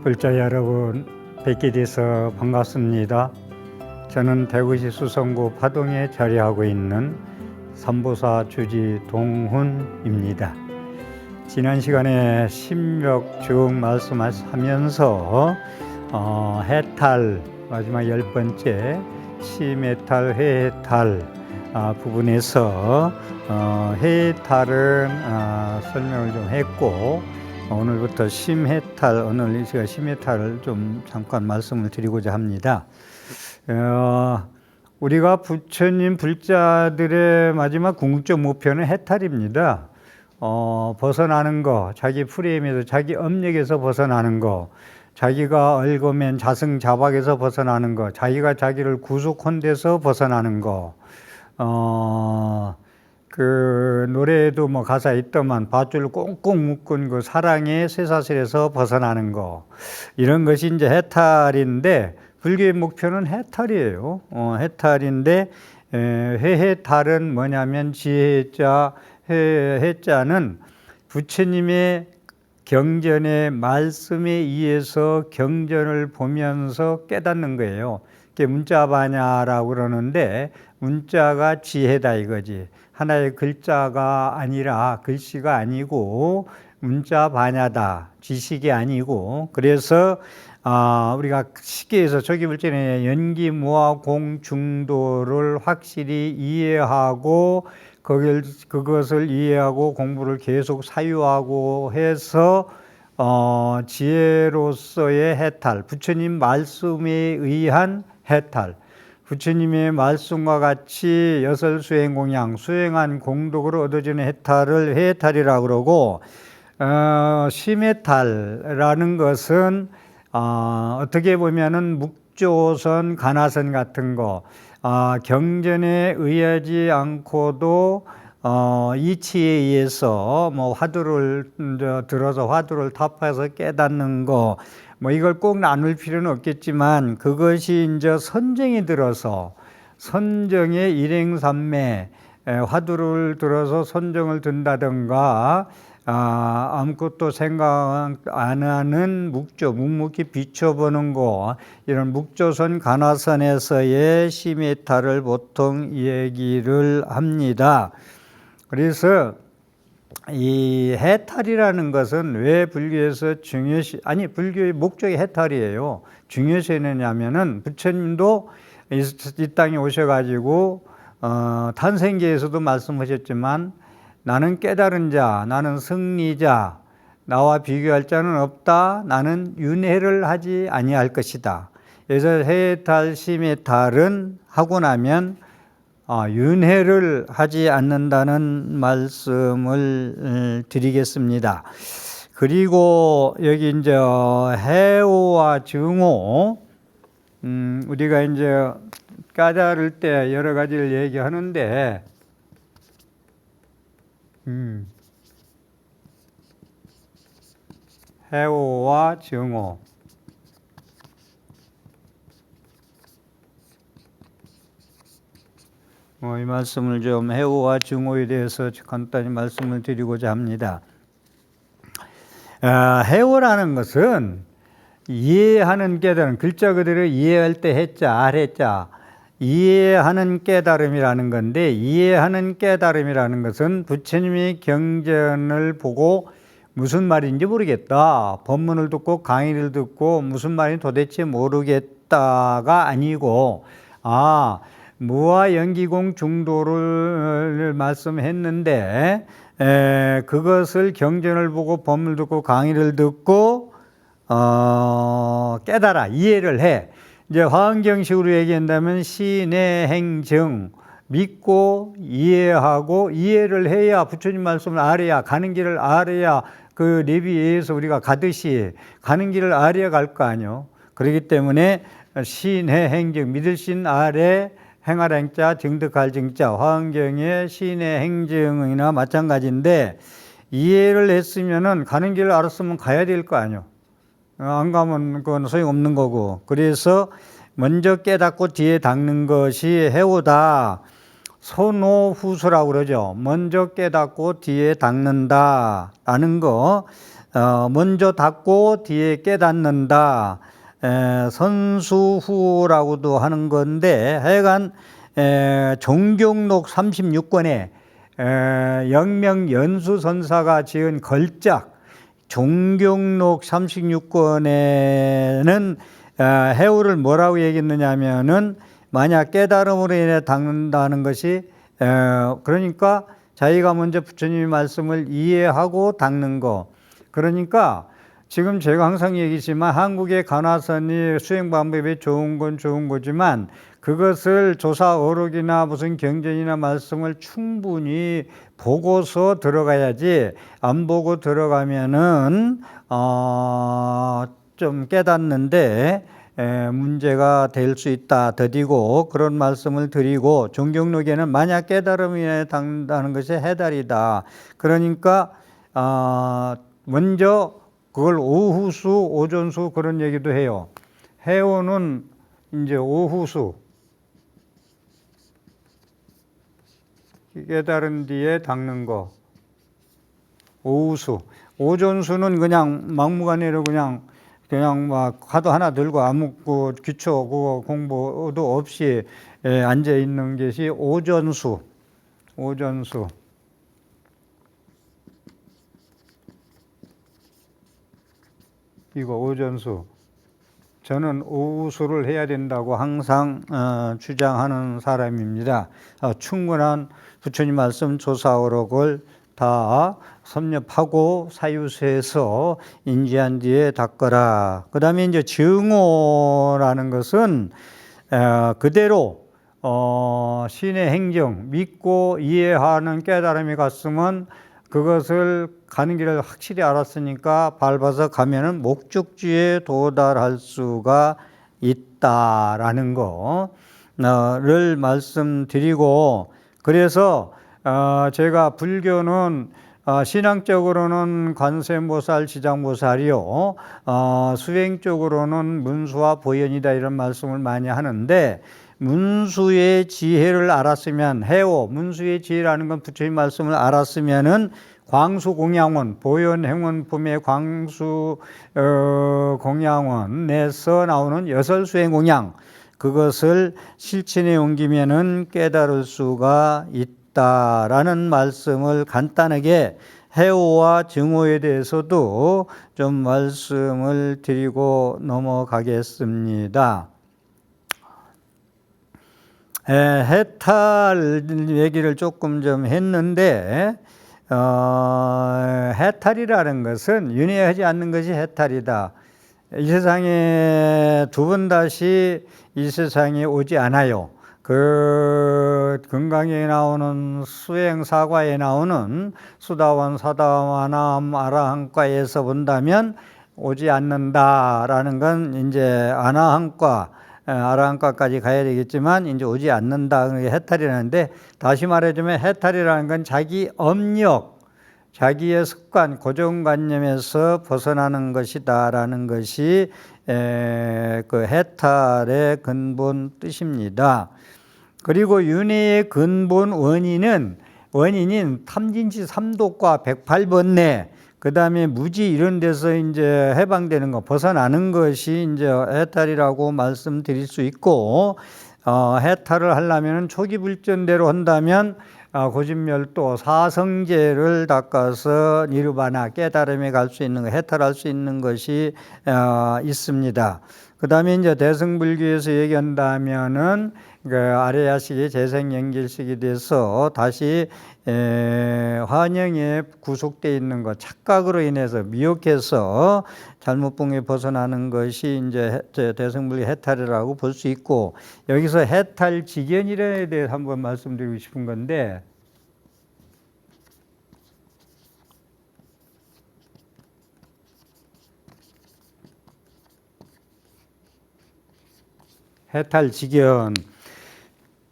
글자 여러분 뵙게 돼서 반갑습니다. 저는 대구시 수성구 파동에 자리하고 있는 삼보사 주지 동훈입니다. 지난 시간에 심력 중 말씀하면서 해탈 마지막 10번째 심해탈 회해탈 부분에서 해탈은 설명을 좀 했고, 오늘부터 심해탈, 오늘 이 시간 심해탈을 좀 잠깐 말씀을 드리고자 합니다. 우리가 부처님 불자들의 마지막 궁극적 목표는 해탈입니다. 벗어나는 거, 자기 프레임에서, 자기 업력에서 벗어나는 거, 자기가 얽어맨 자승자박에서 벗어나는 거, 자기가 자기를 구속한 데서 벗어나는 거, 그 노래에도 뭐 가사 있더만 밧줄 꽁꽁 묶은 그 사랑의 쇠사슬에서 벗어나는 거, 이런 것이 이제 해탈인데, 불교의 목표는 해탈이에요. 해탈인데, 회해탈은 뭐냐면 지혜자, 해자는 부처님의 경전의 말씀에 의해서 경전을 보면서 깨닫는 거예요. 그게 문자바냐라고 그러는데, 문자가 지혜다 이거지. 하나의 글자가 아니라, 글씨가 아니고 문자바냐다, 지식이 아니고. 그래서 우리가 쉽게 조기불전의 연기무화 공중도를 확실히 이해하고, 그것을 이해하고 공부를 계속 사유하고 해서 지혜로서의 해탈, 부처님 말씀에 의한 해탈, 부처님의 말씀과 같이 여설수행공양, 수행한 공덕으로 얻어지는 해탈을 해탈이라고 그러고, 심해탈이라는 것은 어떻게 보면은 묵조선, 가나선 같은 거, 경전에 의하지 않고도 이치에 의해서 뭐 화두를 들어서 화두를 타파해서 깨닫는 거, 뭐 이걸 꼭 나눌 필요는 없겠지만, 그것이 이제 선정이 들어서 선정의 일행삼매, 화두를 들어서 선정을 든다든가, 아무것도 생각 안 하는 묵조, 묵묵히 비춰보는 거, 이런 묵조선 가나선에서의 심해탈을 보통 얘기를 합니다. 그래서 이 해탈이라는 것은 왜 불교에서 중요시, 불교의 목적이 해탈이에요. 중요시 했느냐면은, 부처님도 이 땅에 오셔가지고 탄생기에서도 말씀하셨지만, 나는 깨달은 자, 나는 승리자, 나와 비교할 자는 없다, 나는 윤회를 하지 아니할 것이다. 그래서 해탈, 심해탈은 하고 나면 윤회를 하지 않는다는 말씀을 드리겠습니다. 그리고 여기 이제 해오와 증오, 우리가 이제 깨달을 때 여러 가지를 얘기하는데, 해오와 증오. 이 말씀을 좀 해오와 증오에 대해서 간단히 말씀을 드리고자 합니다. 해오라는 것은 이해하는 깨달음, 글자 그대로 이해할 때 해자, 아래자, 이해하는 깨달음이라는 건데, 이해하는 깨달음이라는 것은 부처님의 경전을 보고 무슨 말인지 모르겠다, 법문을 듣고 강의를 듣고 무슨 말인지 도대체 모르겠다가 아니고, 무아 연기공 중도를 말씀했는데, 그것을 경전을 보고 법문을 듣고 강의를 듣고 깨달아, 이해를 해. 이제 화엄경식으로 얘기한다면 신의 행증, 믿고 이해하고, 이해를 해야 부처님 말씀을 알아야, 가는 길을 알아야, 그 내비에서 우리가 가듯이 가는 길을 알아야 갈 거 아니요. 그렇기 때문에 신의 행증, 믿을 신 아래 행할 행자, 증득할 증자, 화엄경의 신의 행증이나 마찬가지인데, 이해를 했으면은 가는 길을 알았으면 가야 될 거 아니요. 안 가면 그건 소용없는 거고. 그래서 먼저 깨닫고 뒤에 닦는 것이 해오다. 선호후수라고 그러죠. 먼저 깨닫고 뒤에 닦는다라는 거. 먼저 닫고 뒤에 깨닫는다. 선수후라고도 하는 건데 하여간 종경록 36권에 영명연수선사가 지은 걸작 종경록 36권에는 해오를 뭐라고 얘기했느냐 하면은 만약 깨달음으로 인해 닦는다는 것이 그러니까 자기가 먼저 부처님의 말씀을 이해하고 닦는 거. 그러니까 지금 제가 항상 얘기지만 한국의 간화선이 수행 방법이 좋은 건 좋은 거지만 그것을 조사 어록이나 무슨 경전이나 말씀을 충분히 보고서 들어가야지 안 보고 들어가면은 좀 깨닫는데 문제가 될 수 있다 더디고 그런 말씀을 드리고 종경록에는 만약 깨달음이 닦는다는 것이 해달이다. 그러니까 먼저 그걸 오후수, 오전수 그런 얘기도 해요. 해오는 이제 오후수. 깨달은 뒤에 닦는 거. 오후수. 오전수는 그냥 막무가내로 그냥 막 화도 하나 들고 아무 기초 그거 공부도 없이 앉아 있는 것이 오전수. 오전수. 이거 오전수. 저는 오후수를 해야 된다고 항상 주장하는 사람입니다. 충분한 부처님 말씀 조사어록을 다 섭렵하고 사유세에서 인지한 뒤에 닦아라. 그 다음에 이제 증오라는 것은 그대로 신의 행정 믿고 이해하는 깨달음이 갔으면 그것을 가는 길을 확실히 알았으니까 밟아서 가면은 목적지에 도달할 수가 있다라는 거를 말씀드리고 그래서 제가 불교는 신앙적으로는 관세음보살, 지장보살이요. 수행적으로는 문수와 보현이다 이런 말씀을 많이 하는데 문수의 지혜를 알았으면 해오, 문수의 지혜라는 건 부처님 말씀을 알았으면은 광수공양원, 보현행원품의 광수공양원에서 나오는 여설수행공양 그것을 실천에 옮기면은 깨달을 수가 있다라는 말씀을 간단하게 해오와 증오에 대해서도 좀 말씀을 드리고 넘어가겠습니다. 해탈 얘기를 조금 좀 했는데 해탈이라는 것은 윤회하지 않는 것이 해탈이다. 이 세상에 두 번 다시 이 세상에 오지 않아요. 그 금강에 나오는 수행사과에 나오는 수다원, 사다와남, 아라한과에서 본다면 오지 않는다라는 건 이제 아나한과 아라한과까지 가야 되겠지만 이제 오지 않는다. 해탈이라는데 다시 말해주면 해탈이라는 건 자기 업력, 자기의 습관, 고정관념에서 벗어나는 것이다라는 것이 그 해탈의 근본 뜻입니다. 그리고 윤회의 근본 원인인 탐진치 3독과 108번뇌 그 다음에 무지 이런 데서 이제 해방되는 거, 벗어나는 것이 이제 해탈이라고 말씀드릴 수 있고, 해탈을 하려면 초기 불전대로 한다면, 고진멸도 사성제를 닦아서 니르바나 깨달음에 갈 수 있는 거, 해탈할 수 있는 것이 있습니다. 그 다음에 이제 대승불교에서 얘기한다면은 그 아레야식이 재생연결식이 돼서 다시 환영에 구속되어 있는 것, 착각으로 인해서 미혹해서 잘못봉에 벗어나는 것이 이제 대승불교 해탈이라고 볼 수 있고 여기서 해탈 직연이라에 대해서 한번 말씀드리고 싶은 건데 해탈 직연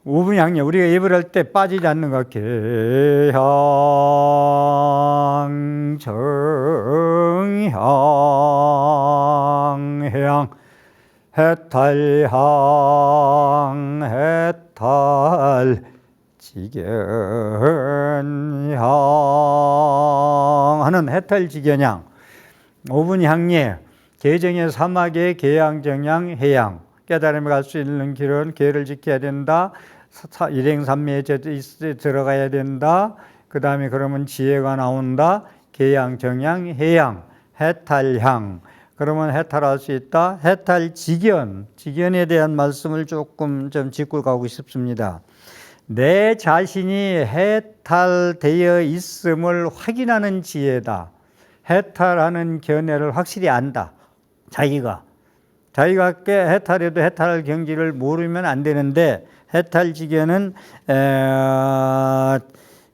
우분양념 우리가 예불 할 때 빠지지 않는 것 개향정향 해탈향 해탈 직연향 하는 해탈 직연향 5분 향례, 계정의 사막의 계양, 정양, 해양. 깨달음에 갈 수 있는 길은 계를 지켜야 된다. 일행삼매에 들어가야 된다. 그 다음에 그러면 지혜가 나온다. 계양, 정양, 해양, 해탈향. 그러면 해탈할 수 있다. 해탈직견, 직견에 대한 말씀을 조금 좀 짚고 가고 싶습니다. 내 자신이 해탈되어 있음을 확인하는 지혜다. 해탈하는 견해를 확실히 안다. 자기가 해탈해도 해탈할 경지를 모르면 안 되는데, 해탈직견은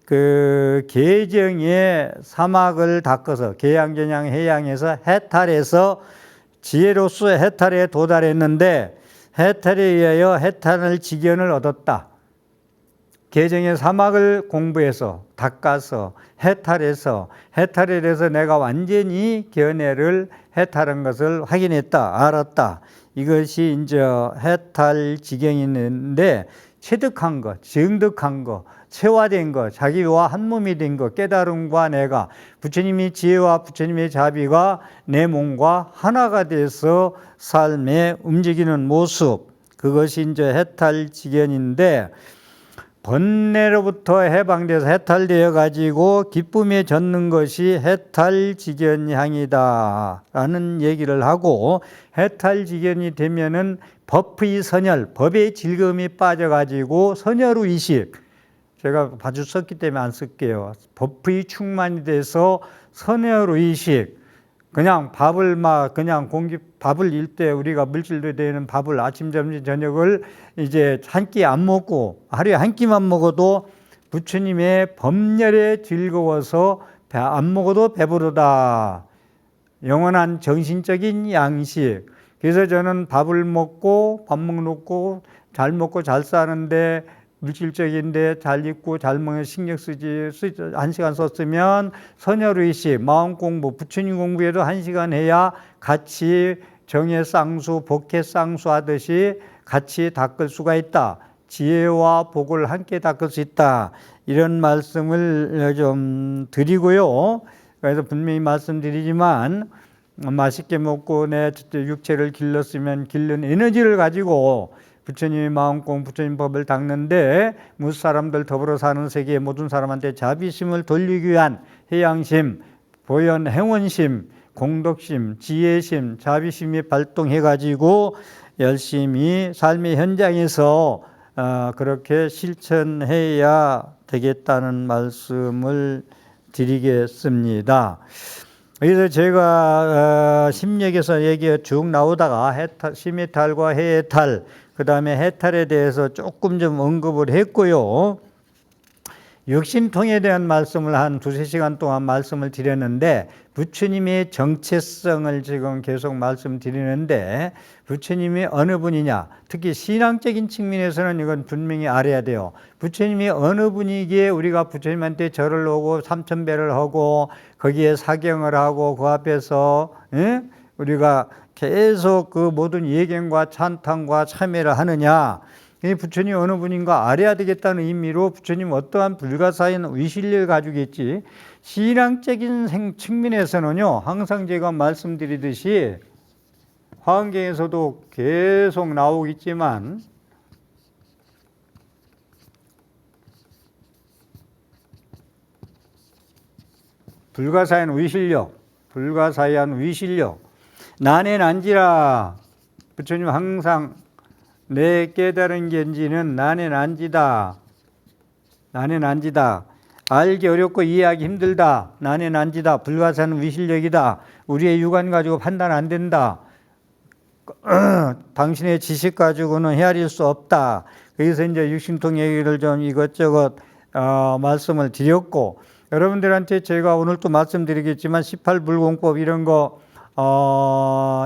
그 계정의 사막을 닦아서 계양전양 해양에서 해탈해서 지혜로서 해탈에 도달했는데, 해탈에 의하여 해탈할 직견을 얻었다. 계정의 사막을 공부해서 닦아서 해탈해서 해탈에 대해서 내가 완전히 견해를 해탈한 것을 확인했다, 알았다. 이것이 이제 해탈 지경인데, 체득한 것, 정득한 것, 체화된 것, 자기와 한 몸이 된 것, 깨달음과 내가, 부처님이 지혜와 부처님의 자비가 내 몸과 하나가 돼서 삶에 움직이는 모습, 그것이 이제 해탈 지경인데, 번뇌로부터 해방돼서 해탈되어 가지고 기쁨에 젖는 것이 해탈직견향이다 라는 얘기를 하고, 해탈직견이 되면은 법의 선열, 법의 즐거움이 빠져 가지고 선열의식, 제가 자주 썼기 때문에 안 쓸게요. 법의 충만이 돼서 선열의식, 그냥 밥을 밥을 일 때 우리가 물질로 되는 밥을 아침, 점심, 저녁을 이제 한 끼 안 먹고 하루에 한 끼만 먹어도 부처님의 법렬에 즐거워서 안 먹어도 배부르다. 영원한 정신적인 양식. 그래서 저는 밥을 먹고 밥 먹고 잘 먹고 잘 사는데, 물질적인데 잘 입고 잘 먹는 신경 쓰지, 1시간 썼으면 선열의식, 마음 공부, 부처님 공부에도 1시간 해야 같이 정의 쌍수, 복해 쌍수 하듯이 같이 닦을 수가 있다. 지혜와 복을 함께 닦을 수 있다. 이런 말씀을 좀 드리고요. 그래서 분명히 말씀드리지만, 맛있게 먹고 내 육체를 길렀으면 길른 에너지를 가지고 부처님의 마음공, 부처님 법을 닦는데, 무사람들 더불어 사는 세계의 모든 사람한테 자비심을 돌리기 위한 해양심, 보현 행원심, 공덕심, 지혜심, 자비심이 발동해가지고 열심히 삶의 현장에서 그렇게 실천해야 되겠다는 말씀을 드리겠습니다. 그래서 제가 심리학에서 얘기가 쭉 나오다가 심해탈과 해탈, 그 다음에 해탈에 대해서 조금 좀 언급을 했고요. 육신통에 대한 말씀을 한 2-3시간 동안 말씀을 드렸는데, 부처님의 정체성을 지금 계속 말씀드리는데, 부처님이 어느 분이냐, 특히 신앙적인 측면에서는 이건 분명히 알아야 돼요. 부처님이 어느 분이기에 우리가 부처님한테 절을 하고 삼천배를 하고 거기에 사경을 하고 그 앞에서 우리가 계속 그 모든 예견과 찬탄과 참회를 하느냐, 이 부처님 어느 분인가 알아야 되겠다는 의미로 부처님 어떠한 불가사의한 위실력을 가지고 있지, 신앙적인 측면에서는요, 항상 제가 말씀드리듯이 화엄경에서도 계속 나오겠지만, 불가사의한 위실력, 불가사의한 위실력, 난해 난지라. 부처님 항상 내 깨달은 견지는 난해 난지다. 난해 난지다. 알기 어렵고 이해하기 힘들다. 난해 난지다. 불가사의한 위실력이다. 우리의 육안 가지고 판단 안 된다. 당신의 지식 가지고는 헤아릴 수 없다. 그래서 이제 육신통 얘기를 좀 이것저것 말씀을 드렸고, 여러분들한테 제가 오늘 또 말씀드리겠지만 18불공법 이런 거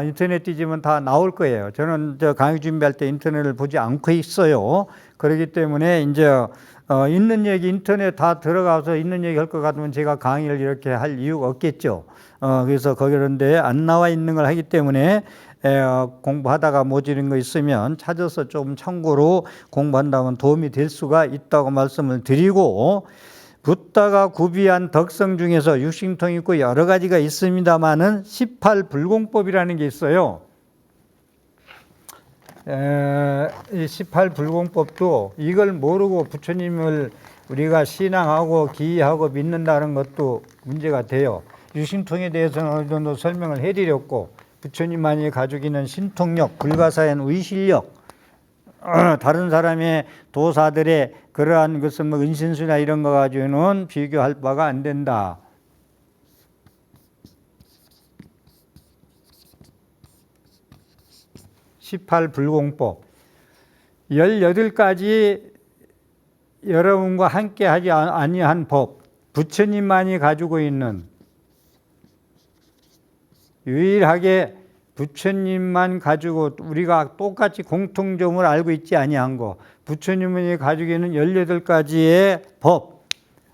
인터넷 뒤지면 다 나올 거예요. 저는 저 강의 준비할 때 인터넷을 보지 않고 있어요. 그렇기 때문에 이제 있는 얘기 인터넷 다 들어가서 있는 얘기 할 것 같으면 제가 강의를 이렇게 할 이유가 없겠죠. 그래서 거기런데 안 나와 있는 걸 하기 때문에 공부하다가 모자란 거 있으면 찾아서 좀 참고로 공부한다면 도움이 될 수가 있다고 말씀을 드리고, 붓다가 구비한 덕성 중에서 육신통이 있고 여러 가지가 있습니다만은 18불공법이라는 게 있어요. 이 18불공법도 이걸 모르고 부처님을 우리가 신앙하고 기하고 믿는다는 것도 문제가 돼요. 유신통에 대해서는 어느 정도 설명을 해드렸고, 부처님만이 가지고 있는 신통력, 불가사의 의실력, 다른 사람의 도사들의 그러한 것은 뭐 은신수나 이런 거 가지고는 비교할 바가 안 된다. (18불공법) 18가지 여러분과 함께 하지 아니한 법, 부처님만이 가지고 있는 유일하게 부처님만 가지고 우리가 똑같이 공통점을 알고 있지 아니한 거, 부처님이 가지고 있는 18가지의 법,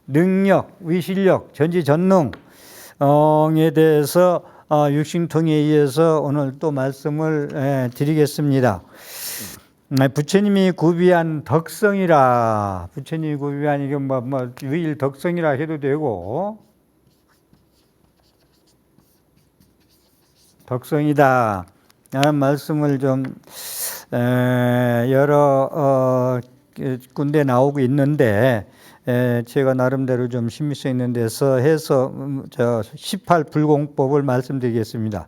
능력, 위실력, 전지전능에 대해서 육신통에 의해서 오늘 또 말씀을 드리겠습니다. 부처님이 구비한 덕성이라, 부처님이 구비한 이게 뭐 유일 덕성이라 해도 되고, 덕성이다 라는 말씀을 좀 여러 군데 나오고 있는데, 제가 나름대로 좀 신빙성 있는 데서 해서 18불공법을 말씀드리겠습니다.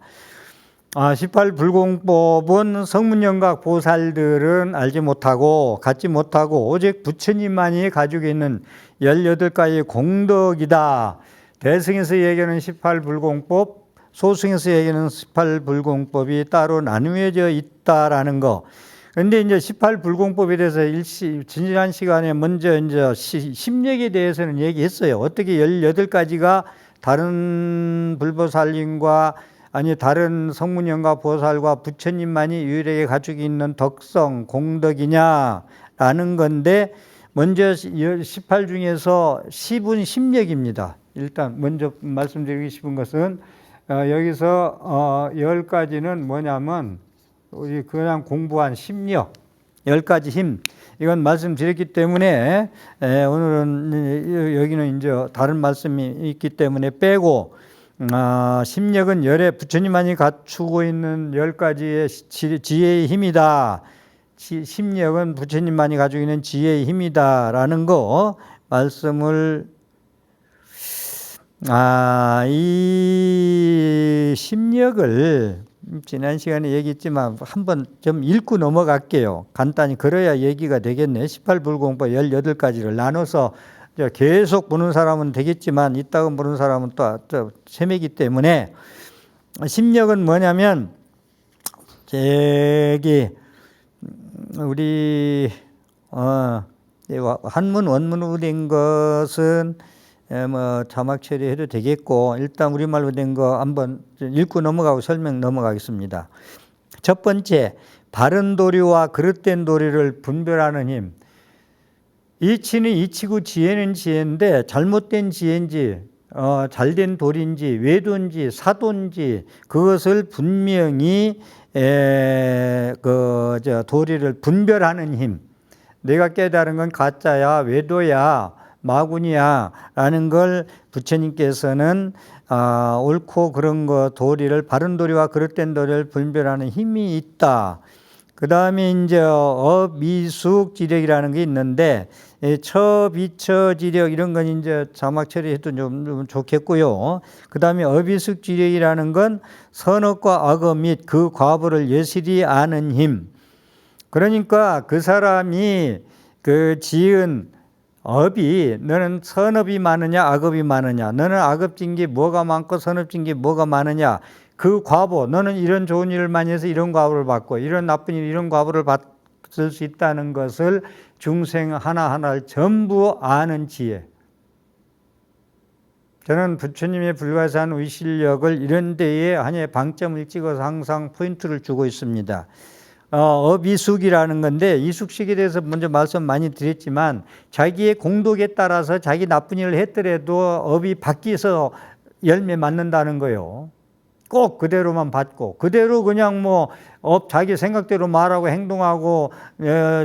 18불공법은 성문영각 보살들은 알지 못하고 갖지 못하고 오직 부처님만이 가지고 있는 18가지 공덕이다. 대승에서 얘기하는 18불공법, 소승에서 얘기하는 18불공법이 따로 나누어져 있다라는 거. 근데 이제 18불공법에 대해서 지난 시간에 먼저 이제 심력에 대해서는 얘기했어요. 어떻게 18가지가 다른 불보살님과 아니 다른 성문영가 보살과 부처님만이 유일하게 가지고 있는 덕성, 공덕이냐라는 건데, 먼저 18 중에서 10은 심력입니다. 일단 먼저 말씀드리고 싶은 것은 여기서 10가지는 뭐냐면 우리 그냥 공부한 심력, 10가지 힘, 이건 말씀드렸기 때문에 오늘은 여기는 이제 다른 말씀이 있기 때문에 빼고, 심력은 부처님만이 갖추고 있는 10가지의 지혜의 힘이다. 심력은 부처님만이 가지고 있는 지혜의 힘이다라는 거 말씀을, 이 심력을 지난 시간에 얘기했지만 한번 좀 읽고 넘어갈게요. 간단히 그래야 얘기가 되겠네. 18불공법 18가지를 나눠서 계속 보는 사람은 되겠지만 이따가 보는 사람은 또 세매기 때문에, 심력은 뭐냐면 우리 한문 원문으로 된 것은 뭐 자막 처리해도 되겠고, 일단 우리말로 된 거 한번 읽고 넘어가고 설명 넘어가겠습니다. 첫 번째, 바른 도리와 그릇된 도리를 분별하는 힘. 이치는 이치고 지혜는 지혜인데, 잘못된 지혜인지 잘된 도리인지 외도인지 사도인지 그것을 분명히 도리를 분별하는 힘. 내가 깨달은 건 가짜야, 외도야, 마군이야 라는 걸 부처님께서는 옳고 그런 거 도리를, 바른 도리와 그릇된 도리를 분별하는 힘이 있다. 그 다음에 이제 어미숙지력이라는 게 있는데, 처비처지력 이런 건 이제 자막 처리해도 좀 좋겠고요. 그 다음에 어비숙지력이라는 건 선업과 악업 및 그 과보를 여실히 아는 힘. 그러니까 그 사람이 그 지은 업이, 너는 선업이 많으냐 악업이 많으냐, 너는 악업진 게 뭐가 많고 선업진 게 뭐가 많으냐, 그 과보, 너는 이런 좋은 일을 많이 해서 이런 과보를 받고 이런 나쁜 일 이런 과보를 받을 수 있다는 것을 중생 하나하나를 전부 아는 지혜. 저는 부처님의 불가사한 의실력을 이런 데에 하나의 방점을 찍어서 항상 포인트를 주고 있습니다. 어비숙이라는 건데, 이숙식에 대해서 먼저 말씀 많이 드렸지만, 자기의 공덕에 따라서 자기 나쁜 일을 했더라도 업이 바뀌어서 열매 맺는다는 거예요. 꼭 그대로만 받고 그대로 그냥 뭐 자기 생각대로 말하고 행동하고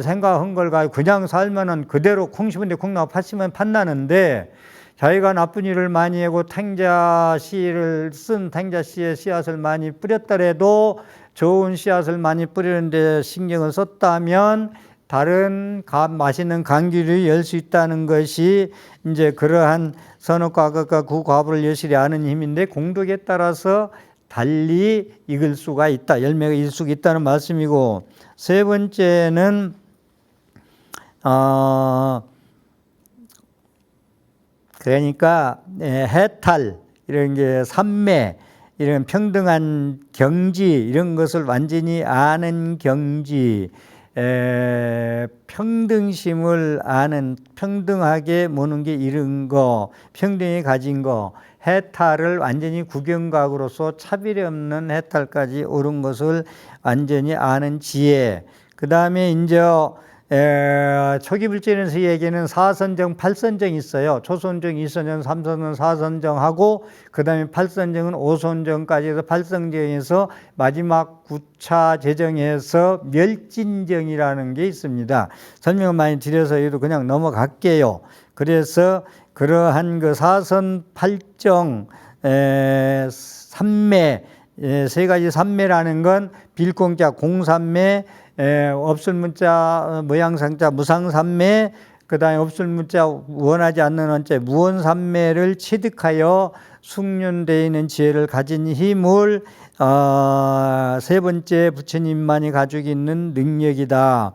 생각한 걸 가지고 그냥 살면은 그대로 콩 심은 데 콩 나고 팥 심으면 팥 나는데 자기가 나쁜 일을 많이 하고 탱자씨를 쓴 탱자씨의 씨앗을 많이 뿌렸더라도 좋은 씨앗을 많이 뿌리는데 신경을 썼다면 다른 맛있는 강길을 열 수 있다는 것이 이제 그러한 선악과학과 구과부를 여실히 아는 힘인데 공덕에 따라서 달리 익을 수가 있다. 열매가 익을 수가 있다는 말씀이고, 세 번째는 그러니까 해탈 이런 게 삼매 이런 평등한 경지 이런 것을 완전히 아는 경지, 평등심을 아는 평등하게 모는 게 이런 거, 평등히 가진 거, 해탈을 완전히 구경각으로서 차별이 없는 해탈까지 옳은 것을 완전히 아는 지혜. 그 다음에 이제 초기불전에서에게는 사선정, 팔선정이 있어요. 초선정, 2선정, 3선정, 4선정하고 그 다음에 8선정은 5선정까지 해서 8선정에서 마지막 9차 제정에서 멸진정이라는 게 있습니다. 설명을 많이 드려서 이도 그냥 넘어갈게요. 그래서 그러한 그 사선, 팔정, 삼매, 세 가지 삼매라는 건 빌공자, 공삼매, 없을 문자, 모양상자, 무상삼매, 그 다음에 없을 문자, 원하지 않는 원자, 무원삼매를 취득하여 숙련되어 있는 지혜를 가진 힘을 세 번째 부처님만이 가지고 있는 능력이다.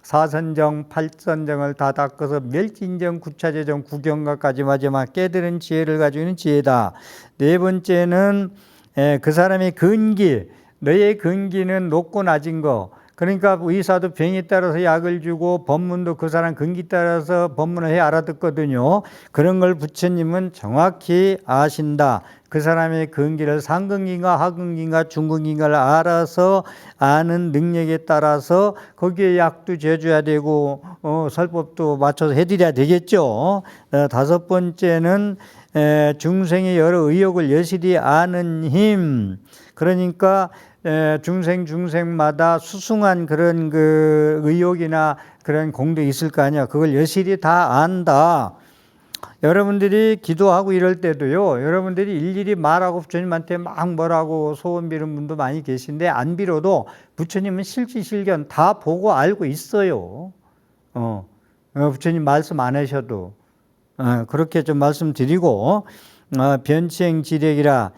사선정, 팔선정을 다 닦아서 멸진정, 구차제정, 구경각까지 마지막 깨달은 지혜를 가지고 있는 지혜다. 네 번째는 그 사람의 근기, 너의 근기는 높고 낮은 거. 그러니까 의사도 병에 따라서 약을 주고 법문도 그 사람 근기 따라서 법문을 해 알아듣거든요. 그런 걸 부처님은 정확히 아신다. 그 사람의 근기를 상근기인가 하근기인가 중근기인가를 알아서 아는 능력에 따라서 거기에 약도 재줘야 되고 설법도 맞춰서 해드려야 되겠죠. 다섯 번째는 중생의 여러 의욕을 여실히 아는 힘. 그러니까 중생마다 수승한 그런 그 의욕이나 그런 공덕이 있을 거 아니야. 그걸 여실히 다 안다. 여러분들이 기도하고 이럴 때도요, 여러분들이 일일이 말하고 부처님한테 막 뭐라고 소원 비는 분도 많이 계신데 안 빌어도 부처님은 실지실견 다 보고 알고 있어요. 부처님 말씀 안 하셔도 그렇게 좀 말씀드리고, 변치행지력이라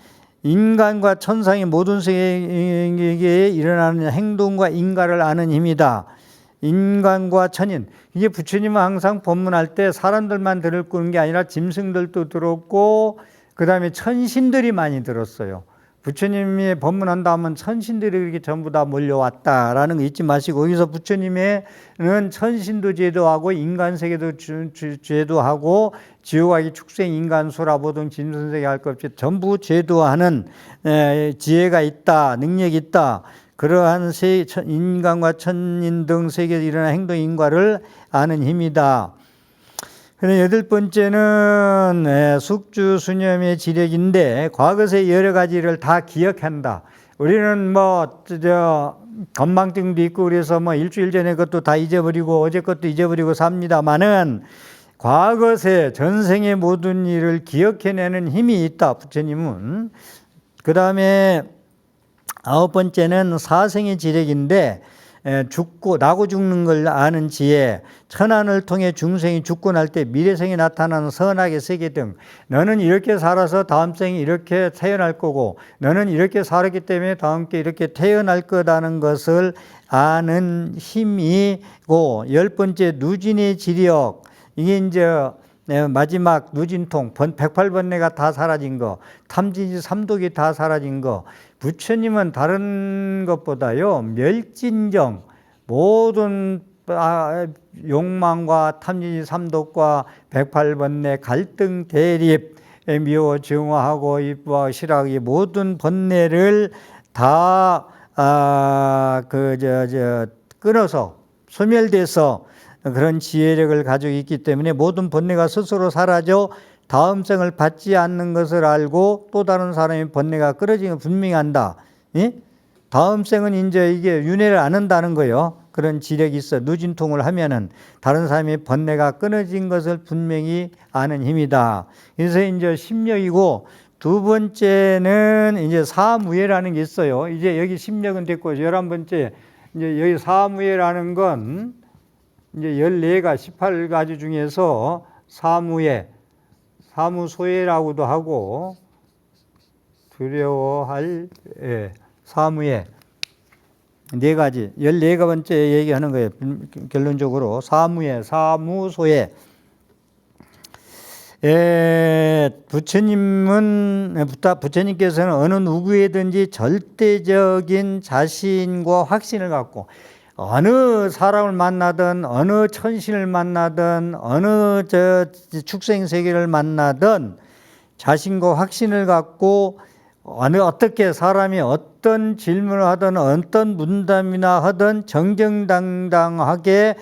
인간과 천상의 모든 세계에 일어나는 행동과 인과를 아는 힘이다. 인간과 천인, 이게 부처님은 항상 법문할 때 사람들만 들을 게 아니라 짐승들도 들었고 그 다음에 천신들이 많이 들었어요. 부처님이 법문한다 하면 천신들이 이렇게 전부 다 몰려왔다라는 거 잊지 마시고, 여기서 부처님은 천신도 제도하고 인간세계도 제도하고 지옥하기 축생 인간수라 보등 짐승세계 할 것 없이 전부 제도하는 지혜가 있다, 능력이 있다. 그러한 인간과 천인 등 세계에서 일어나는 행동 인과를 아는 힘이다. 그다음 여덟 번째는 숙주수념의 지력인데 과거의 여러 가지를 다 기억한다. 우리는 건망증도 있고 그래서 일주일 전에 것도 다 잊어버리고 어제 것도 잊어버리고 삽니다만은 과거의 전생의 모든 일을 기억해내는 힘이 있다, 부처님은. 그 다음에 아홉 번째는 사생의 지력인데 죽고 나고 죽는 걸 아는 지혜, 천안을 통해 중생이 죽고 날 때 미래생이 나타나는 선악의 세계 등 너는 이렇게 살아서 다음 생에 이렇게 태어날 거고 너는 이렇게 살았기 때문에 다음 게 이렇게 태어날 거라는 것을 아는 힘이고, 열 번째 누진의 지력, 이게 이제 마지막 누진통, 108번뇌가 다 사라진 거, 탐진지 삼독이 다 사라진 거. 부처님은 다른 것보다요, 멸진정, 모든 욕망과 탐진지 삼독과 108번뇌, 갈등, 대립, 미워, 정화하고 이뻐, 싫어하기 모든 번뇌를 다 끊어서 소멸돼서 그런 지혜력을 가지고 있기 때문에 모든 번뇌가 스스로 사라져 다음생을 받지 않는 것을 알고 또 다른 사람의 번뇌가 끊어지는 걸 분명히 안다. 예? 다음생은 이제 이게 윤회를 안 한다는 거예요. 그런 지력이 있어. 누진통을 하면은 다른 사람의 번뇌가 끊어진 것을 분명히 아는 힘이다. 그래서 이제 심력이고, 두 번째는 이제 사무예라는 게 있어요. 이제 여기 심력은 됐고, 11번째, 이제 여기 사무예라는 건 이제 14가 18가지 중에서 사무예, 사무소예라고도 하고, 두려워할, 예, 사무예. 4가지, 14번째 얘기하는 거예요. 결론적으로. 사무예, 사무소예. 부처님께서는 어느 누구에든지 절대적인 자신과 확신을 갖고, 어느 사람을 만나든, 어느 천신을 만나든, 어느 축생 세계를 만나든, 자신과 확신을 갖고, 어떻게 사람이 어떤 질문을 하든, 어떤 문담이나 하든 정정당당하게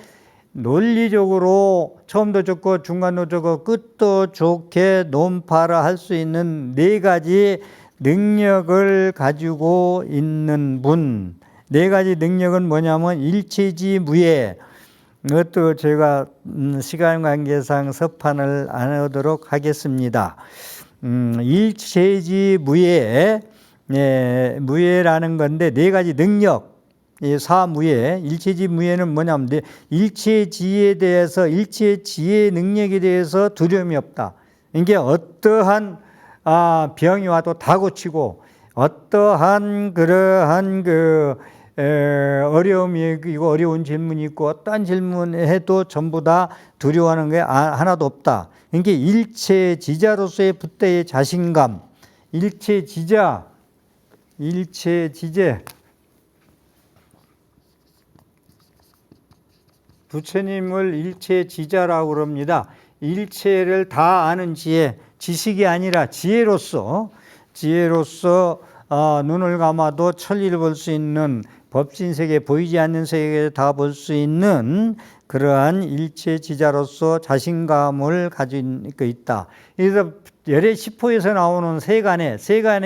논리적으로 처음도 좋고 중간도 좋고 끝도 좋게 논파를 할 수 있는 4가지 능력을 가지고 있는 분. 4가지 능력은 뭐냐면 일체지무예. 이것도 제가 시간 관계상 서판을 안 하도록 하겠습니다. 일체지무예, 무예라는 건데 4가지 능력. 사무예, 일체지무예는 뭐냐면 일체지에 대해서, 일체지의 능력에 대해서 두려움이 없다. 이게 어떠한 병이 와도 다 고치고, 어떠한 그러한 어려움이 있고 어려운 질문이 있고 어떠한 질문해도 전부 다 두려워하는 게 하나도 없다. 이게 일체지자로서의 붓대의 자신감, 일체지자, 일체지제. 부처님을 일체지자라고 그럽니다. 일체를 다 아는 지혜, 지식이 아니라 지혜로서 눈을 감아도 천리를 볼 수 있는, 법진세계, 보이지 않는 세계를 다 볼 수 있는 그러한 일체지자로서 자신감을 가지고 있다. 그래서 열의 시포에서 나오는 세간의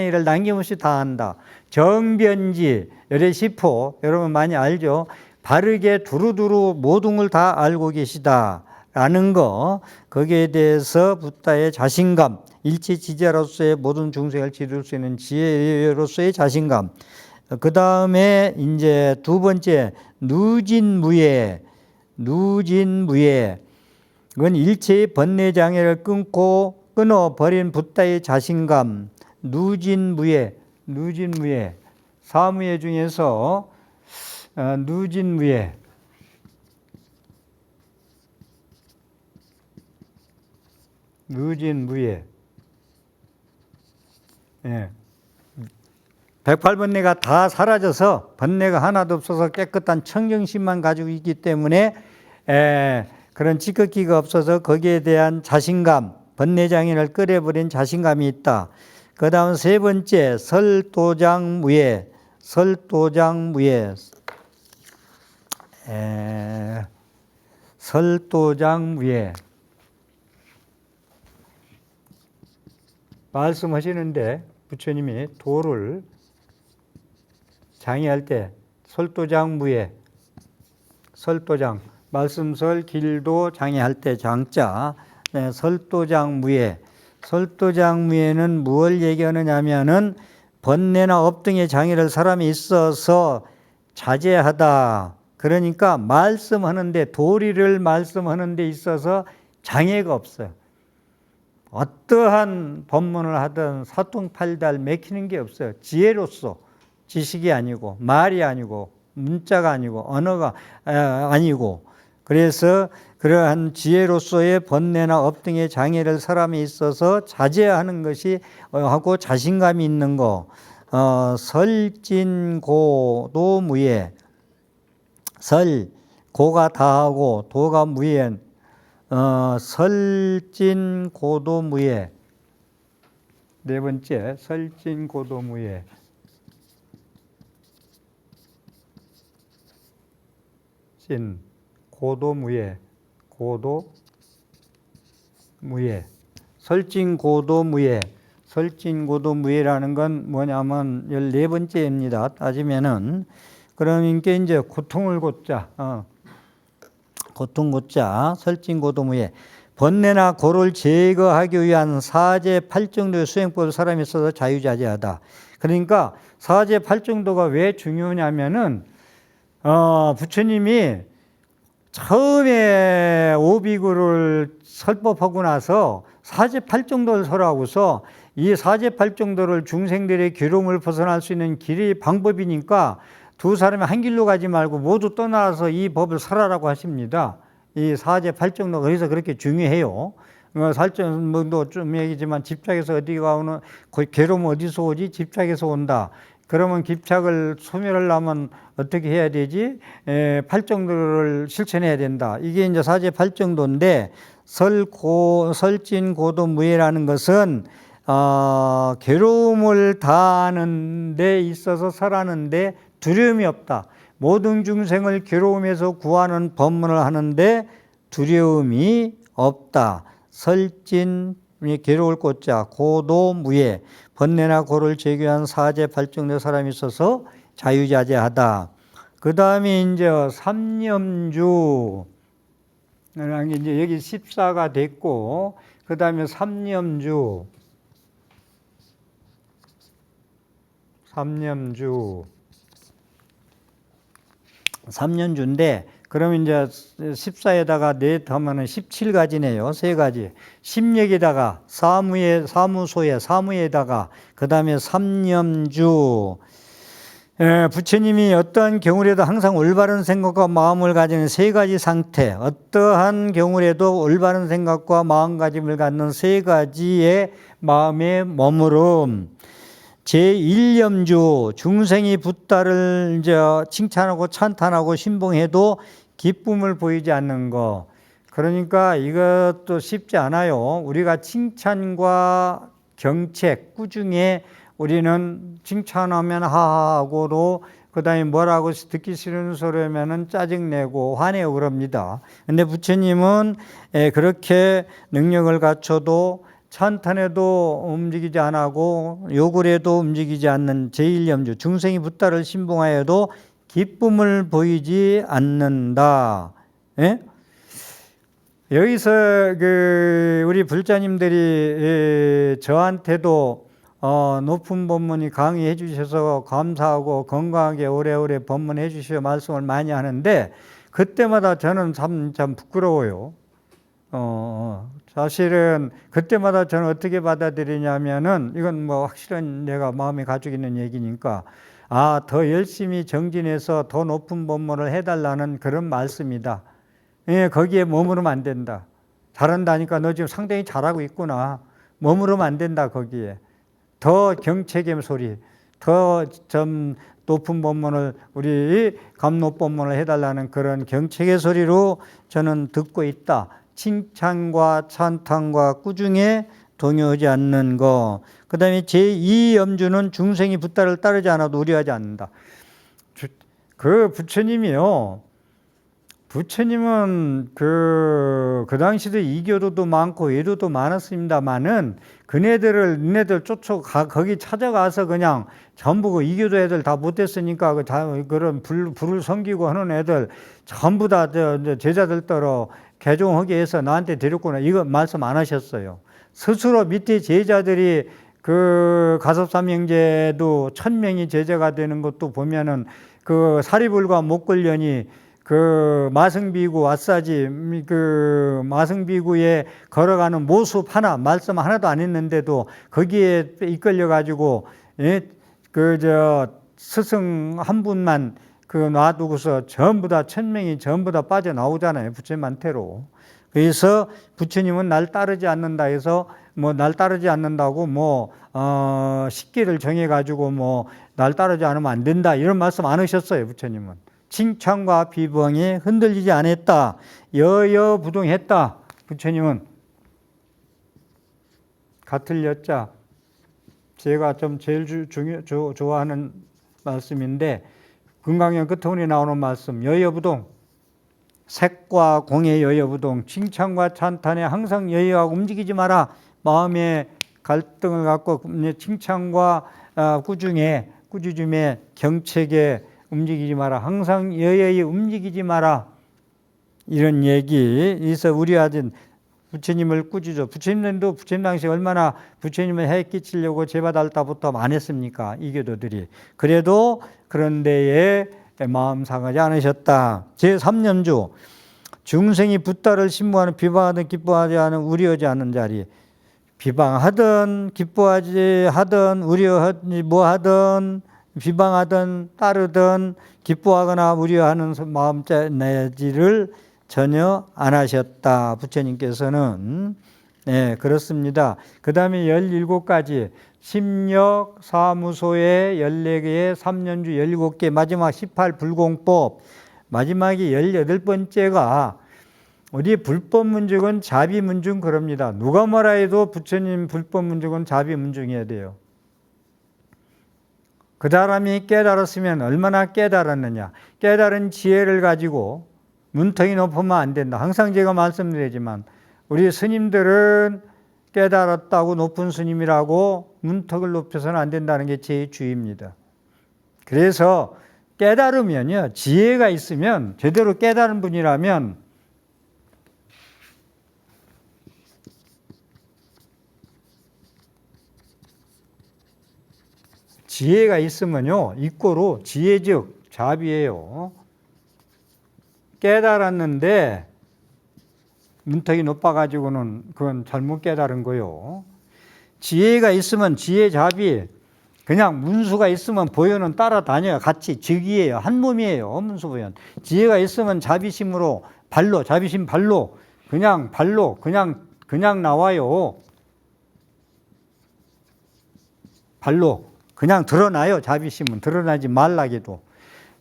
일을 남김없이 다 한다. 정변지, 열의 시포, 여러분 많이 알죠? 바르게 두루두루 모든 걸 다 알고 계시다라는 거, 거기에 대해서 붓다의 자신감, 일체지자로서의 모든 중생을 지를 수 있는 지혜로서의 자신감. 그 다음에 이제 2번째, 누진무예. 그건 일체의 번뇌 장애를 끊어버린 붓다의 자신감. 누진무예. 사무예 중에서 누진무예. 예. 108번뇌가 다 사라져서 번뇌가 하나도 없어서 깨끗한 청정심만 가지고 있기 때문에 그런 찌꺼기가 없어서 거기에 대한 자신감, 번뇌장애를 끌어버린 자신감이 있다. 그 다음 3번째, 설도장무예. 설도장무예. 말씀하시는데 부처님이 도를 장애할 때 설도장무예, 말씀설 길도 장애할 때 장자, 설도장무예는 무엇을 얘기하느냐 하면은 번뇌나 업등의 장애를 사람이 있어서 자제하다. 그러니까 말씀하는데, 도리를 말씀하는 데 있어서 장애가 없어요. 어떠한 법문을 하든 사통팔달 맥히는 게 없어요. 지혜로서, 지식이 아니고 말이 아니고 문자가 아니고 언어가 아니고, 그래서 그러한 지혜로서의 번뇌나 업등의 장애를 사람이 있어서 자제하는 것이 하고 자신감이 있는 거. 설진고도무예. 고가 다하고 도가 무예. 설진고도무예. 4번째, 설진고도무예. 고도무예. 설진고도무예. 설진고도무예라는 건 뭐냐면 14번째입니다. 따지면은 그러니까 이제 고통을 곧자, 고통 곧자 설진고도무예. 번뇌나 고를 제거하기 위한 사제 8정도의 수행법을 사람이 써서 자유자재하다. 그러니까 사제 8정도가 왜 중요하냐면은 부처님이 처음에 오비구를 설법하고 나서 사제 8정도를 설하고서 이 사제 8정도를 중생들의 괴로움을 벗어날 수 있는 길이 방법이니까 두 사람이 한 길로 가지 말고 모두 떠나서 이 법을 설하라고 하십니다. 이 사제 8정도가 그래서 그렇게 중요해요. 살점도 좀 얘기지만 집착에서 어디가 오는, 괴로움 어디서 오지? 집착에서 온다. 그러면 집착을 소멸하려면 어떻게 해야 되지? 8정도를 실천해야 된다. 이게 이제 사제 8정도인데 설진고도무예라는 것은 괴로움을 다하는 데 있어서 설하는데 두려움이 없다. 모든 중생을 괴로움에서 구하는 법문을 하는데 두려움이 없다. 설진, 괴로울 꽃자, 고도무예, 번뇌나 고를 제거한 사제 8정도 사람이 있어서 자유자재하다. 그 다음에 이제 삼념주, 이제 여기 14가 됐고, 그 다음에 삼념주. 삼념주인데, 그러면 이제 14에다가 넷 하면은 17가지네요. 3가지. 심력에다가 사무에다가 그 다음에 삼념주. 부처님이 어떠한 경우라도 항상 올바른 생각과 마음을 가지는 3가지 상태, 어떠한 경우라도 올바른 생각과 마음가짐을 갖는 3가지의 마음의 머무름. 제1염주, 중생이 붓다를 이제 칭찬하고 찬탄하고 신봉해도 기쁨을 보이지 않는 거. 그러니까 이것도 쉽지 않아요. 우리가 칭찬과 경책, 꾸중에 우리는 칭찬하면 하하하고도 그 다음에 뭐라고 듣기 싫은 소리 하면은 짜증내고 화내고 그럽니다. 근데 부처님은 그렇게 능력을 갖춰도 찬탄해도 움직이지 않고 욕을 해도 움직이지 않는 제1염주, 중생이 붓다를 신봉하여도 기쁨을 보이지 않는다. 예? 여기서 우리 불자님들이 저한테도 높은 법문이 강의해 주셔서 감사하고 건강하게 오래오래 법문해 주셔 말씀을 많이 하는데 그때마다 저는 참 부끄러워요. 사실은 그때마다 저는 어떻게 받아들이냐면은 이건 뭐 확실한 내가 마음에 가지고 있는 얘기니까 더 열심히 정진해서 더 높은 법문을 해달라는 그런 말씀이다. 예, 거기에 머무르면 안 된다. 잘한다니까 너 지금 상당히 잘하고 있구나. 머무르면 안 된다 거기에. 더 경책의 소리, 더 좀 높은 법문을 우리 감노법문을 해달라는 그런 경책의 소리로 저는 듣고 있다. 칭찬과 찬탄과 꾸중에 동요하지 않는 거. 그 다음에 제2염주는 중생이 붓다를 따르지 않아도 우려하지 않는다. 그 부처님은 그 당시도 이교도도 많고 외도도 많았습니다만은 너네들 거기 찾아가서 그냥 전부 그 이교도 애들 다 못됐으니까 그런 불을 섬기고 하는 애들 전부 다 제자들 따라 개종하게 해서 나한테 데렸구나. 이거 말씀 안 하셨어요. 스스로 밑에 제자들이 그 가섭삼형제도 1000명이 제자가 되는 것도 보면은 그 사리불과 목걸련이 그 마승비구 아싸지 그 마승비구에 걸어가는 모습 하나 말씀 하나도 안 했는데도 거기에 이끌려 가지고 스승 한 분만 놔두고서 전부 다 1000명이 전부 다 빠져나오잖아요. 부처님한테로. 그래서 부처님은 날 따르지 않는다 해서 날 따르지 않는다고 식기를 정해가지고 날 따르지 않으면 안 된다 이런 말씀 안 하셨어요. 부처님은. 칭찬과 비방에 흔들리지 않았다. 여여부동했다. 부처님은. 같을 여자. 제가 좀 제일 좋아하는 말씀인데 금강경 끝부분에 나오는 말씀 여여부동. 색과 공의 여여부동. 칭찬과 찬탄에 항상 여여하고 움직이지 마라. 마음의 갈등을 갖고 칭찬과 꾸짖음에 경책에 움직이지 마라. 항상 여여히 움직이지 마라. 이런 얘기. 그래서 우리 아들 부처님을 꾸짖어. 부처님도 부처님 당시 얼마나 부처님을 해 끼치려고 제바달다부터 안 했습니까? 이교도들이. 그래도 그런 데에 마음 상하지 않으셨다. 제3년주 중생이 붓다를 신무하는 비방하든 기뻐하지 않은 우려하지 않는 자리. 비방하든 기뻐하지 하든 우려하지 뭐하든 비방하든 따르든 기뻐하거나 우려하는 마음 내지를 전혀 안 하셨다. 부처님께서는. 네, 그렇습니다. 그 다음에 17가지 심력 사무소에 14개의 3년주 17개 마지막 18불공법 마지막이 18번째가 우리 불법문중은 자비문중 그럽니다. 누가 뭐라 해도 부처님 불법문중은 자비문중해야 돼요. 그 사람이 깨달았으면 얼마나 깨달았느냐. 깨달은 지혜를 가지고 문턱이 높으면 안 된다. 항상 제가 말씀드리지만 우리 스님들은 깨달았다고 높은 스님이라고 문턱을 높여서는 안 된다는 게 제 주의입니다. 그래서 깨달으면요. 지혜가 있으면 제대로 깨달은 분이라면 지혜가 있으면요. 이꼬로 지혜즉 자비예요. 깨달았는데 문턱이 높아가지고는 그건 잘못 깨달은 거요. 지혜가 있으면 지혜 자비, 그냥 문수가 있으면 보현은 따라다녀요. 같이 즉이에요. 한 몸이에요. 문수 보현. 지혜가 있으면 자비심으로 발로, 자비심 발로, 그냥 발로, 그냥 나와요. 발로. 그냥 드러나요. 자비심은. 드러나지 말라기도.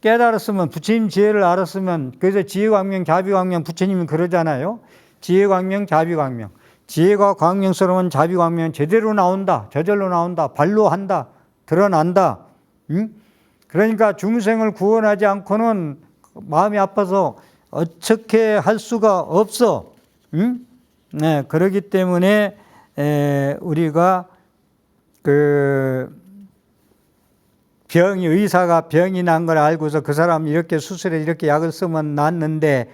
깨달았으면 부처님 지혜를 알았으면 그래서 지혜광명 자비광명 부처님이 그러잖아요. 지혜광명 자비광명. 지혜가 광명스러운 자비광명 제대로 나온다. 저절로 나온다. 발로 한다. 드러난다. 응? 그러니까 중생을 구원하지 않고는 마음이 아파서 어떻게 할 수가 없어. 응? 네, 그렇기 때문에 우리가 의사가 병이 난 걸 알고서 그 사람 이렇게 수술에 이렇게 약을 쓰면 낫는데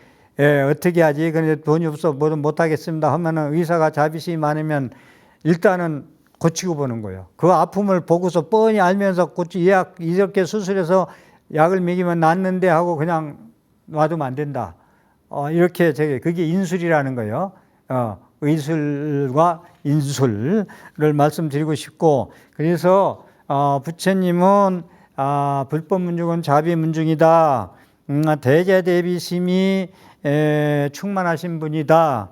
어떻게 하지? 그런데 돈이 없어 뭐든 못하겠습니다 하면은 의사가 자비심이 많으면 일단은 고치고 보는 거예요. 그 아픔을 보고서 뻔히 알면서 이렇게 수술해서 약을 먹이면 낫는데 하고 그냥 놔두면 안 된다. 이렇게 그게 인술이라는 거예요. 의술과 인술을 말씀드리고 싶고 그래서 부처님은 불법문중은 자비문중이다. 대자대비심이 충만하신 분이다.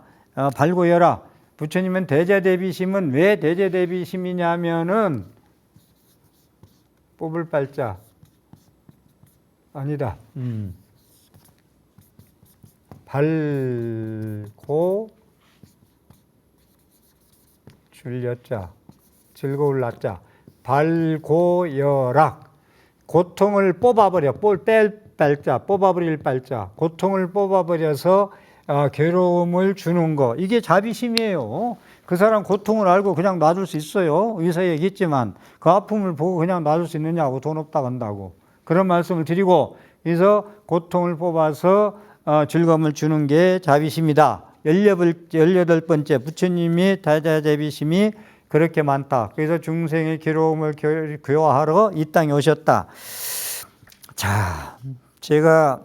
발고여라. 부처님은 대자대비심은 왜 대자대비심이냐면은 뽑을 발자 아니다. 발고 줄여자 즐거울 낮자 발고여락 고통을 뽑아버려 뺄 발자 뽑아버릴 발자 고통을 뽑아버려서 괴로움을 주는 거 이게 자비심이에요. 그 사람 고통을 알고 그냥 놔둘 수 있어요. 의사 얘기했지만 그 아픔을 보고 그냥 놔둘 수 있느냐고 돈 없다고 한다고 그런 말씀을 드리고 그래서 고통을 뽑아서 즐거움을 주는 게 자비심이다. 18번째 부처님이 대자대비심이 그렇게 많다. 그래서 중생의 괴로움을 교화하러 이 땅에 오셨다. 자, 제가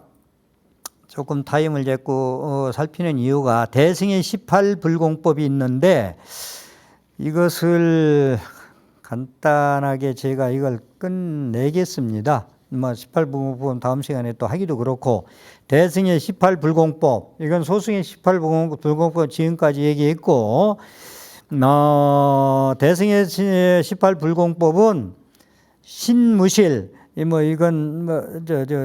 조금 타임을 잡고 살피는 이유가 대승의 18불공법이 있는데 이것을 간단하게 제가 이걸 끝내겠습니다. 18불공법은 다음 시간에 또 하기도 그렇고 대승의 18불공법 이건 소승의 18불공법 지금까지 얘기했고 대승의 18불공법은 신무실 이건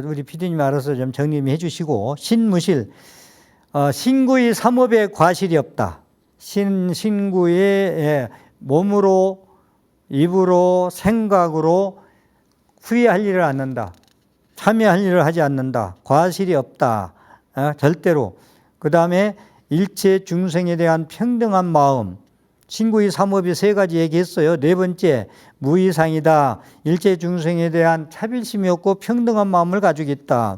우리 PD님 알아서 좀 정리해 주시고 신무실 신구의 삼업에 과실이 없다. 신구의 몸으로 입으로 생각으로 후회할 일을 않는다. 참여할 일을 하지 않는다. 과실이 없다. 절대로. 그 다음에 일체 중생에 대한 평등한 마음 신구의 삼업이 세 가지 얘기했어요. 네 번째, 무이상이다. 일체 중생에 대한 차별심이 없고 평등한 마음을 가지고 있다.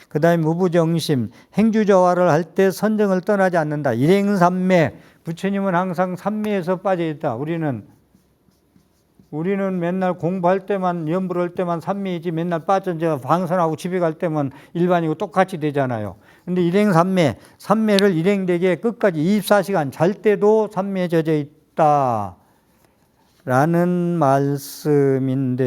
그 다음에 무부정심, 행주저화를 할 때 선정을 떠나지 않는다. 일행삼매, 부처님은 항상 삼매에서 빠져있다. 우리는 맨날 공부할 때만, 연불 할 때만 삼매이지 맨날 빠져 이제 방선하고 집에 갈 때만 일반이고 똑같이 되잖아요. 근데 일행삼매, 삼매를 일행되게 끝까지 24시간 잘 때도 삼매에 젖어 있다. 라는 말씀인데요.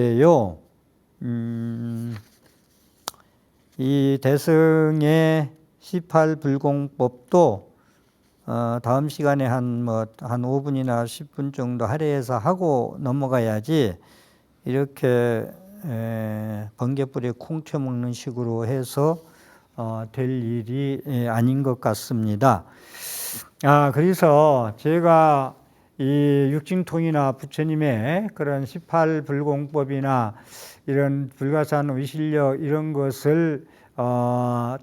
이 대승의 18불공법도 다음 시간에 한 5분이나 10분 정도 할애해서 하고 넘어가야지 이렇게 번개불에 콩 튀어먹는 식으로 해서 될 일이 아닌 것 같습니다. 그래서 제가 이 육징통이나 부처님의 그런 18불공법이나 이런 불가산 의실력 이런 것을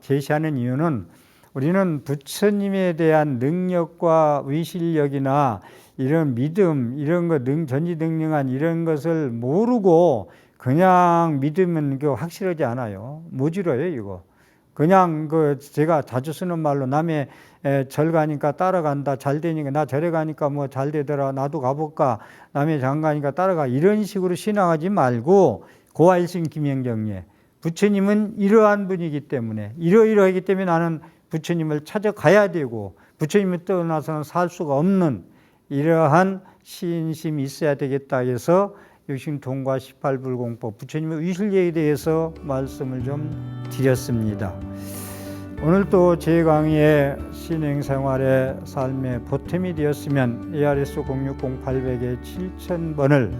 제시하는 이유는 우리는 부처님에 대한 능력과 의실력이나 이런 믿음, 이런 거 전지능력한 이런 것을 모르고 그냥 믿으면 그 확실하지 않아요. 모질어요, 이거. 그냥 제가 자주 쓰는 말로 남의 절 가니까 따라간다. 잘 되니까 나 절에 가니까 뭐 잘 되더라. 나도 가볼까. 남의 장 가니까 따라가. 이런 식으로 신앙하지 말고 고아일심 김영정예. 부처님은 이러한 분이기 때문에 이러이러하기 때문에 나는 부처님을 찾아가야 되고 부처님을 떠나서는 살 수가 없는 이러한 신심이 있어야 되겠다 해서 육신통과 18불공법 부처님의 의실력에 대해서 말씀을 좀 드렸습니다. 오늘 또 제 강의의 신행생활의 삶의 보탬이 되었으면 ARS 060-800의 7000번을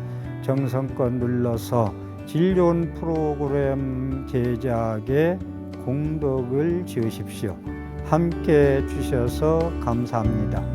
정성껏 눌러서 질 좋은 프로그램 제작에 공덕을 지으십시오. 함께 해주셔서 감사합니다.